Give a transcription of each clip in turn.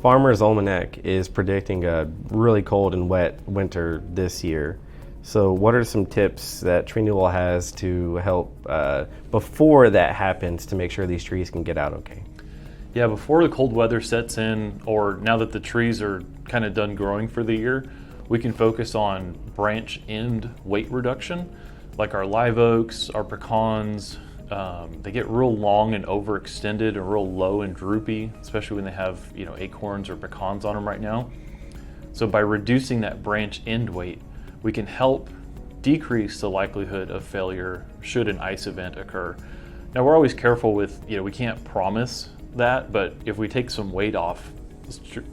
Farmer's Almanac is predicting a really cold and wet winter this year. So what are some tips that TreeNewal has to help before that happens to make sure these trees can get out okay? Yeah, before the cold weather sets in, or now that the trees are kind of done growing for the year, we can focus on branch end weight reduction, like our live oaks, our pecans. They get real long and overextended and real low and droopy, especially when they have acorns or pecans on them right now. So by reducing that branch end weight, we can help decrease the likelihood of failure should an ice event occur. Now we're always careful with, we can't promise that, but if we take some weight off,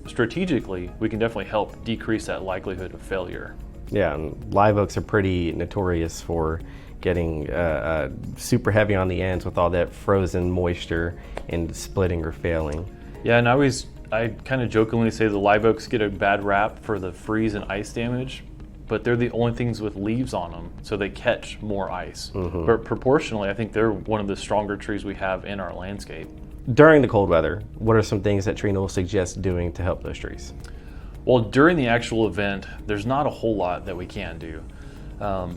strategically, we can definitely help decrease that likelihood of failure. Yeah, and live oaks are pretty notorious for getting super heavy on the ends with all that frozen moisture and splitting or failing. Yeah, and I kind of jokingly say the live oaks get a bad rap for the freeze and ice damage, but they're the only things with leaves on them, so they catch more ice. Mm-hmm. But proportionally, I think they're one of the stronger trees we have in our landscape. During the cold weather, what are some things that TreeNewal suggests doing to help those trees? Well, during the actual event, there's not a whole lot that we can do.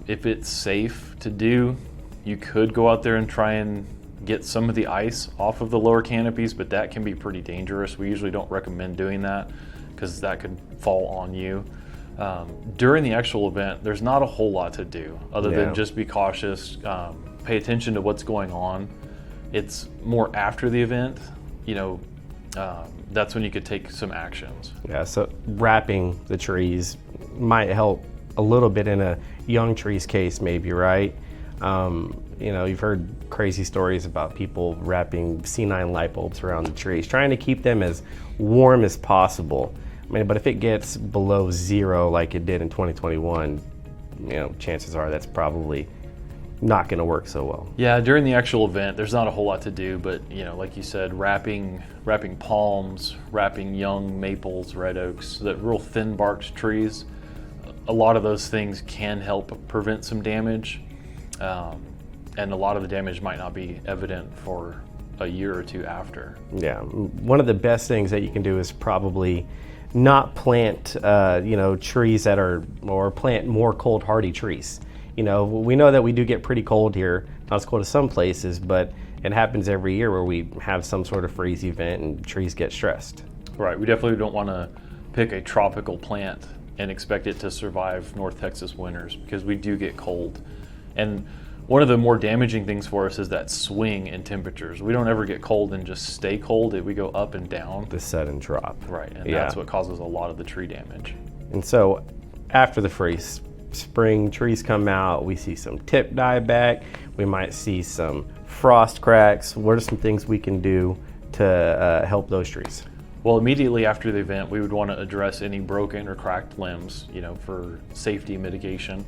If it's safe to do, you could go out there and try and get some of the ice off of the lower canopies, but that can be pretty dangerous. We usually don't recommend doing that because that could fall on you. During the actual event, there's not a whole lot to do other than just be cautious, pay attention to what's going on. It's more after the event, that's when you could take some actions. Yeah, so wrapping the trees might help a little bit in a young tree's case maybe, right? You've heard crazy stories about people wrapping C9 light bulbs around the trees, trying to keep them as warm as possible. But if it gets below 0 like it did in 2021, chances are that's probably not going to work so well. Yeah, during the actual event, there's not a whole lot to do, but like you said, wrapping palms, wrapping young maples, red oaks, that real thin barked trees, a lot of those things can help prevent some damage, and a lot of the damage might not be evident for a year or two after. Yeah, one of the best things that you can do is probably not plant, trees or plant more cold hardy trees. We know that we do get pretty cold here, not as cold as some places, but it happens every year where we have some sort of freeze event and trees get stressed. Right, we definitely don't want to pick a tropical plant and expect it to survive North Texas winters because we do get cold. And one of the more damaging things for us is that swing in temperatures. We don't ever get cold and just stay cold, we go up and down. The sudden drop. Right, and that's what causes a lot of the tree damage. And so after the freeze, spring trees come out, we see some tip dieback, we might see some frost cracks. What are some things we can do to help those trees? Well, immediately after the event, we would want to address any broken or cracked limbs, for safety mitigation.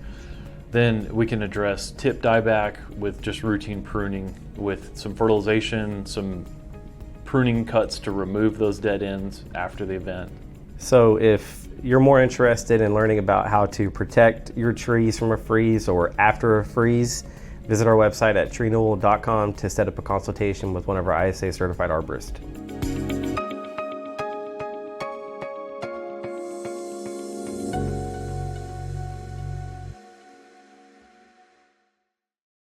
Then we can address tip dieback with just routine pruning with some fertilization, some pruning cuts to remove those dead ends after the event. So if you're more interested in learning about how to protect your trees from a freeze or after a freeze, visit our website at TreeNewal.com to set up a consultation with one of our ISA Certified Arborists.